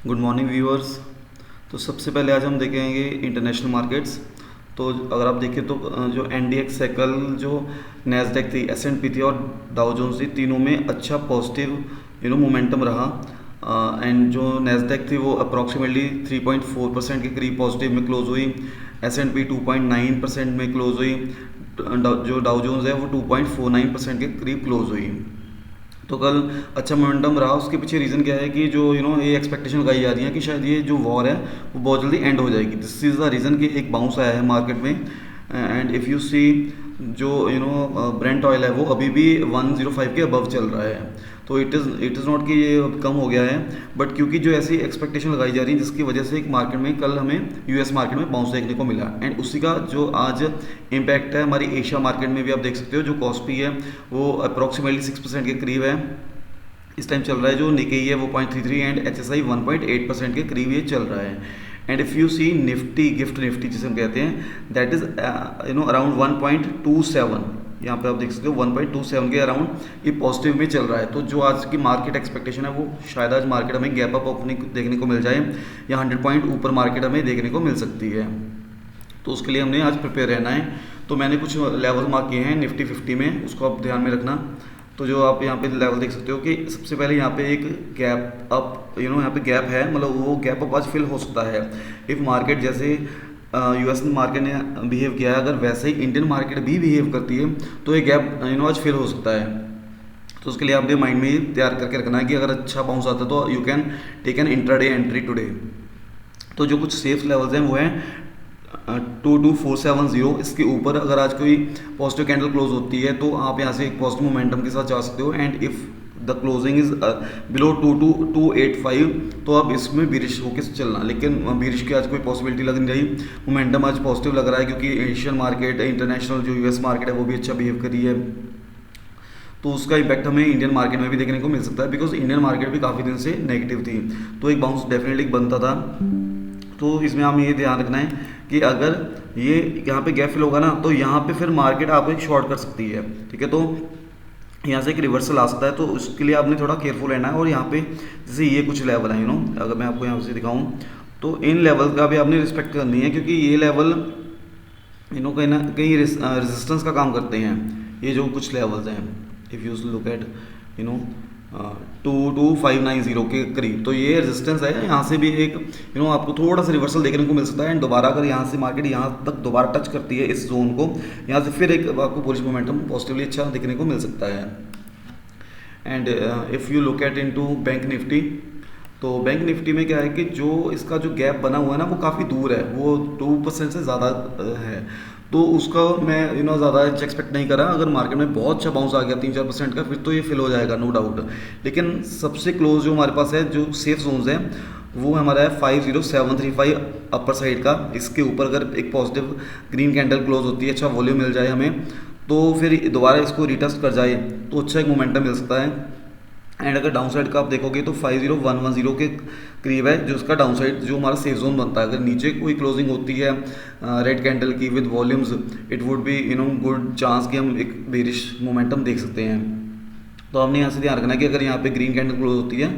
Good morning viewers. तो सबसे पहले आज हम देखेंगे इंटरनेशनल मार्केट्स। तो अगर आप देखें तो जो एनडीएक्स है कल, जो नैस्डैक थी, एसएंडपी थी और डाउ जोन्स थी, तीनों में अच्छा पॉजिटिव मोमेंटम रहा। एंड जो नैस्डैक थी वो अप्रॉक्सीमेटली 3.4% के करीब पॉजिटिव में क्लोज हुई। एसएंडपी 2.9% में क्लोज हुई। जो डाउ जोन्स है वो 2.49% के करीब क्लोज हुई। तो कल अच्छा मोमेंटम रहा। उसके पीछे रीज़न क्या है कि जो ये एक्सपेक्टेशन लगाई जा रही है कि शायद ये जो वॉर है वो बहुत जल्दी एंड हो जाएगी। दिस इज़ द रीज़न कि एक बाउंस आया है मार्केट में। एंड इफ़ यू सी जो ब्रेंट ऑयल है वो अभी भी 105 के अबव चल रहा है। तो इट इज़ नॉट कि ये अब कम हो गया है, बट क्योंकि जो ऐसी एक्सपेक्टेशन लगाई जा रही है जिसकी वजह से एक मार्केट में कल हमें यूएस मार्केट में बाउंस देखने को मिला। एंड उसी का जो आज इम्पैक्ट है हमारी एशिया मार्केट में भी आप देख सकते हो। जो कॉस्पी है वो अप्रॉक्सीमेटली 6% के करीब है इस टाइम चल रहा है। जो निकेई है वो 0.33 एंड एचएसआई 1.8% के करीब ये चल रहा है। And if you see Nifty, gift Nifty जिसे हम कहते हैं, दैट इज़ अराउंड 1.27। यहाँ पे आप देख सकते हो 1.27 के अराउंड ये पॉजिटिव में चल रहा है। तो जो आज की मार्केट एक्सपेक्टेशन है वो शायद आज मार्केट हमें गैप अप ओपनिंग देखने को मिल जाए या 100 पॉइंट ऊपर मार्केट हमें देखने को मिल सकती है। तो उसके लिए हमने आज प्रिपेयर रहना है। तो मैंने कुछ लेवल मार्क किए हैं निफ्टी 50 में, उसको आप ध्यान में रखना। तो जो आप यहाँ पे लेवल देख सकते हो कि सबसे पहले यहाँ पे एक गैप अप यहाँ पे गैप है, मतलब वो गैप अप आज फिल हो सकता है। इफ़ मार्केट जैसे यूएस मार्केट ने बिहेव किया है, अगर वैसे ही इंडियन मार्केट भी बिहेव करती है तो ये गैप आज फिल हो सकता है। तो उसके लिए आपने माइंड में तैयार करके रखना है कि अगर अच्छा बाउंस आता है तो you can take an intraday entry today. तो जो कुछ सेफ लेवल्स हैं वो हैं 22470। इसके ऊपर अगर आज कोई पॉजिटिव कैंडल क्लोज होती है तो आप यहाँ से एक पॉजिटिव मोमेंटम के साथ जा सकते हो। And if the closing is below 22285 तो आप इसमें बीरिश होकर चलना। लेकिन बीरिश की आज कोई पॉसिबिलिटी लग नहीं रही। मोमेंटम आज पॉजिटिव लग रहा है क्योंकि एशियन मार्केट, इंटरनेशनल जो यूएस मार्केट है वो भी अच्छा बिहेव कर रही है। तो उसका इम्पैक्ट हमें इंडियन मार्केट में भी देखने को मिल सकता है, बिकॉज इंडियन मार्केट भी काफ़ी दिन से नेगेटिव थी। तो एक बाउंस डेफिनेटली बनता था। तो इसमें हमें ये ध्यान रखना है कि अगर ये यहाँ पे गैप फिल होगा ना तो यहाँ पे फिर मार्केट आपको एक शॉर्ट कर सकती है। ठीक है, तो यहाँ से एक रिवर्सल आ सकता है। तो उसके लिए आपने थोड़ा केयरफुल रहना है। और यहाँ पे जैसे ये कुछ लेवल है अगर मैं आपको यहाँ से दिखाऊँ तो इन लेवल का भी आपने रिस्पेक्ट करनी है, क्योंकि ये लेवल कहीं ना कहीं रेजिस्टेंस का काम करते हैं। ये जो कुछ लेवल्स हैं, इफ़ यू लुक एट 22590 के करीब, तो ये रेजिस्टेंस है। यहाँ से भी एक आपको थोड़ा सा रिवर्सल देखने को मिल सकता है। एंड दोबारा अगर यहाँ से मार्केट यहाँ तक दोबारा टच करती है इस जोन को, यहाँ से फिर एक आपको बुलिश मोमेंटम पॉजिटिवली अच्छा देखने को मिल सकता है। And if you look at into bank Nifty, तो बैंक निफ्टी में क्या है कि जो इसका जो गैप बना हुआ है ना वो काफ़ी दूर है, वो 2% से ज़्यादा है। तो उसका मैं ज़्यादा एक्सपेक्ट नहीं करा। अगर मार्केट में बहुत अच्छा बाउंस आ गया 3-4% का, फिर तो ये फिल हो जाएगा नो डाउट। लेकिन सबसे क्लोज जो हमारे पास है, जो सेफ जोन्स हैं, वो हमारा है 50735 अपर साइड का। इसके ऊपर अगर एक पॉजिटिव ग्रीन कैंडल क्लोज होती है, अच्छा वॉल्यूम मिल जाए हमें, तो फिर दोबारा इसको रिटेस्ट कर जाए तो अच्छा एक मोमेंटम मिल सकता है। एंड अगर डाउन साइड का आप देखोगे तो 50110 के करीब है जो उसका डाउन साइड जो हमारा सेफ जोन बनता है। अगर नीचे कोई क्लोजिंग होती है रेड कैंडल की with volumes, it would be good chance कि हम एक बेरिश मोमेंटम देख सकते हैं। तो हमने यहाँ से ध्यान रखना है कि अगर यहाँ पे ग्रीन कैंडल क्लोज होती है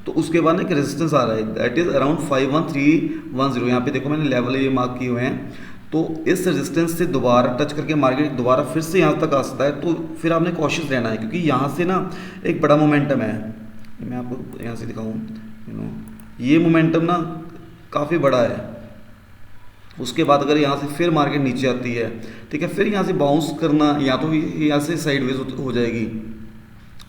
तो उसके बाद एक रेजिस्टेंस आ रहा है, दैट इज अराउंड 51310। यहाँ पे देखो मैंने लेवल ये मार्क किए हुए हैं। तो इस रेजिस्टेंस से दोबारा टच करके मार्केट दोबारा फिर से यहाँ तक आ सकता है। तो फिर आपने कॉशियस रहना है, क्योंकि यहाँ से ना एक बड़ा मोमेंटम है। मैं आपको यहाँ से दिखाऊँ, ये मोमेंटम ना काफ़ी बड़ा है। उसके बाद अगर यहाँ से फिर मार्केट नीचे आती है, ठीक है, फिर यहाँ से बाउंस करना या तो यहाँ से साइडवेज हो जाएगी।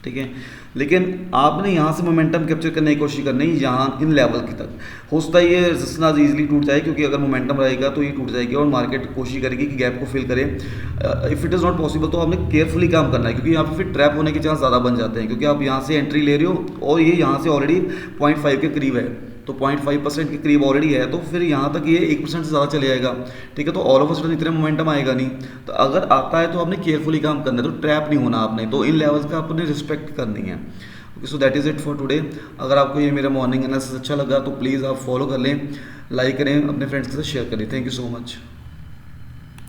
ठीक है, लेकिन आपने यहाँ से मोमेंटम कैप्चर करने की कोशिश करनी है यहाँ इन लेवल की तक। हो सकता है ये रेजिस्टेंस आज ईजिली टूट जाए, क्योंकि अगर मोमेंटम रहेगा तो ये टूट जाएगी और मार्केट कोशिश करेगी कि गैप को फिल करे। If it is not possible तो आपने केयरफुली काम करना है, क्योंकि यहाँ पे फिर ट्रैप होने के चांस ज़्यादा बन जाते हैं, क्योंकि आप यहाँ से एंट्री ले रहे हो और ये यहाँ से ऑलरेडी 0.5 के करीब है। तो 0.5% के करीब ऑलरेडी है, तो फिर यहाँ तक ये 1% से ज़्यादा चले जाएगा। ठीक है, तो ऑल ऑफ अ सडन इतना मोमेंटम आएगा नहीं। तो अगर आता है तो आपने केयरफुली काम करना है, तो ट्रैप नहीं होना आपने। तो इन लेवल्स का आपने रिस्पेक्ट करनी है। Okay, so that is it for today. अगर आपको ये मेरा मॉर्निंग एनालिसिस अच्छा लगा तो प्लीज़ आप फॉलो कर लें, लाइक करें, अपने फ्रेंड्स के साथ शेयर करें। Thank you so much.